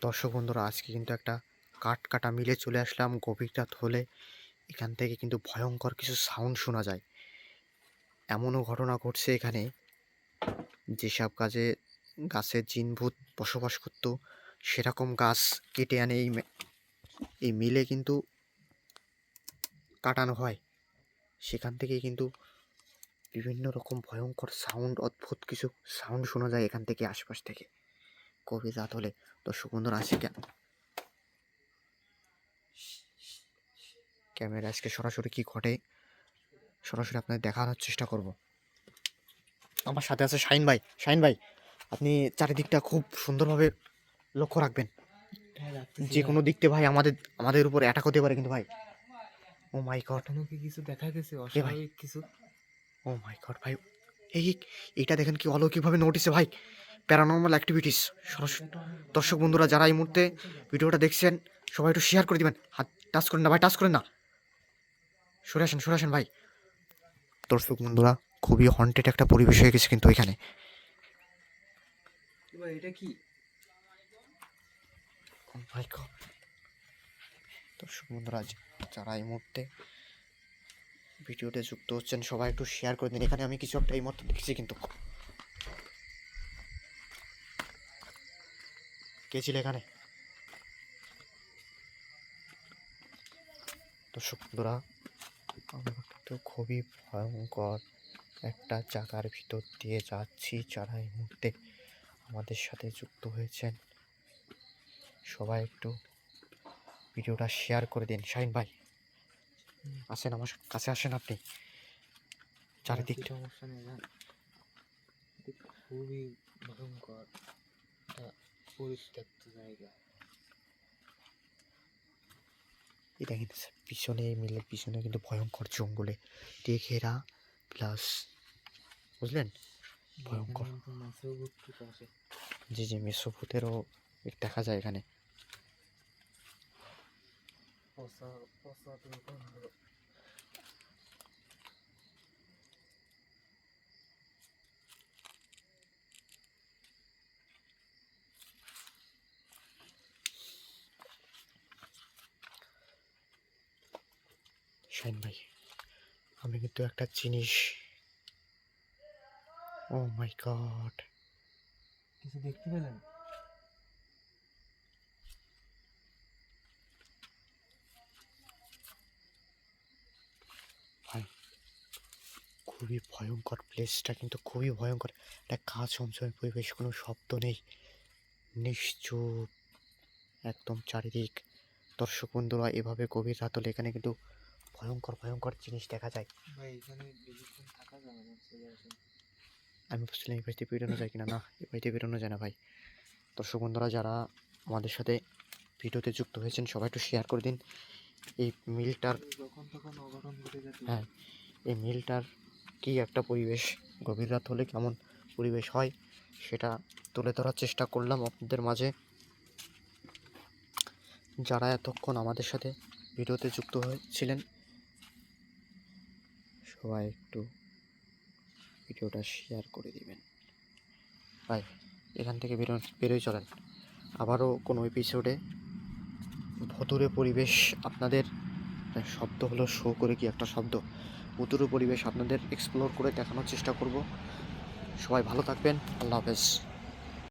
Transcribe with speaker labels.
Speaker 1: দর্শক বন্ধুরা, আজকে কিন্তু একটা কাঠ কাটা মিলে চলে আসলাম। গভীর রাত হলে এখান থেকে কিন্তু ভয়ঙ্কর কিছু সাউন্ড শোনা যায়। এমনও ঘটনা ঘটছে এখানে, যেসব কাজে গাছের জিনভূত বসবাস করতো সেরকম গাছ কেটে আনে এই মিলে কিন্তু কাটানো হয়। সেখান থেকেই কিন্তু বিভিন্ন রকম ভয়ঙ্কর সাউন্ড, অদ্ভুত কিছু সাউন্ড শোনা যায় এখান থেকে, আশপাশ থেকে গভীর রাত হলে। দর্শক বন্ধুরা, আজকে ক্যামেরা আজকে সরাসরি কি ঘটে সরাসরি আপনাদের দেখানোর চেষ্টা করব। আমার সাথে আছে শাহিন ভাই। শাহিন ভাই, আপনি চারিদিকটা খুব সুন্দরভাবে লক্ষ্য রাখবেন। যে কোনো দিকতে ভাই আমাদের উপর অ্যাটাক হতে পারে কিন্তু ভাই। ও মাই গড,
Speaker 2: কি কিছু দেখা গেছে
Speaker 1: এ ভাই,
Speaker 2: অস্বাভাবিক কিছু?
Speaker 1: ও মাই গড ভাই, এইটা দেখেন কি অলৌকিকভাবে নোটিসে ভাই, প্যারানর্মাল অ্যাক্টিভিটিস। দর্শক বন্ধুরা, যারা এই মুহূর্তে ভিডিওটা দেখছেন সবাই একটু শেয়ার করে দিবেন। হাত টাচ করেন না ভাই, টাচ করেন না, সরে আসেন ভাই। দর্শক বন্ধুরা, খুবই হন্টেড একটা পরিবেশ হয়ে গেছে কিন্তু এখানে।
Speaker 2: এটা কি?
Speaker 1: দর্শক বন্ধুরা, যারা এই মুহূর্তে ভিডিওতে যুক্ত হচ্ছেন সবাই একটু শেয়ার করে দিন। এখানে আমি কিছু একটা এই মুহূর্তে দেখছি কিন্তু। কে ছিল এখানে? দর্শক বন্ধুরা, আমরা কিন্তু খুবই ভয়ঙ্কর একটা জায়গার ভিতর দিয়ে যাচ্ছি। যারা এই মুহূর্তে আমাদের সাথে যুক্ত হয়েছেন সবাই একটু ভিডিওটা শেয়ার করে দিন। শাহিন ভাই, আসেন আমার কাছে, আসেন আপনি। চারিদিকটা
Speaker 2: সমস্যা নেই না, খুবই ভয়ঙ্কর একটা পরিত্যক্ত জায়গা।
Speaker 1: এটা কিন্তু পিছনে, মিলের পিছনে কিন্তু ভয়ঙ্কর জঙ্গলে দিয়ে ঘেরা, প্লাস বুঝলেন ভয়ঙ্কর। জি মেসোভূতেরও দেখা যায় এখানে। শাহিন ভাই, আমি কিন্তু একটা জিনিস, ও মাই গড,
Speaker 2: কিছু দেখতে পেলেন?
Speaker 1: ভাই খুবই ভয়ঙ্কর প্লেসটা, কিন্তু খুবই ভয়ঙ্কর। একটা গা ছমছমে পরিবেশ, কোনো শব্দ নেই, নিশ্চুপ একদম চারিদিক। দর্শক বন্ধুরা, এভাবে গভীর রাত হলে এখানে কিন্তু ভয়ঙ্কর জিনিস দেখা যায়।
Speaker 2: ভাই এখানে বেশিক্ষণ থাকা যাবে না, চলে আসেন।
Speaker 1: আমি বুঝলাম এই বাড়িতে বেরোনো যায় কিনা, না এই বাড়িতে বেরোনো যায় না ভাই। দর্শক বন্ধুরা, যারা আমাদের সাথে ভিডিওতে যুক্ত হয়েছেন সবাই একটু শেয়ার করে দিন। এই মিলটার,
Speaker 2: যখন তখন অঘটন ঘটে যাচ্ছে।
Speaker 1: হ্যাঁ, এই মিলটার কি একটা পরিবেশ, গভীর রাত হলে কেমন পরিবেশ হয় সেটা তুলে ধরার চেষ্টা করলাম আপনাদের মাঝে। যারা এতক্ষণ আমাদের সাথে ভিডিওতে যুক্ত হয়েছিলেন সবাই একটু ভিডিওটা শেয়ার করে দিবেন ভাই। এখান থেকে বেরোয় চলেন। আবারও কোনো এপিসোডে ভুতুড়ে পরিবেশ আপনাদের, শব্দ হলো শো করে কি একটা শব্দ, ভুতুড়ে পরিবেশ আপনাদের এক্সপ্লোর করে দেখানোর চেষ্টা করব। সবাই ভালো থাকবেন, আল্লাহ হাফেজ।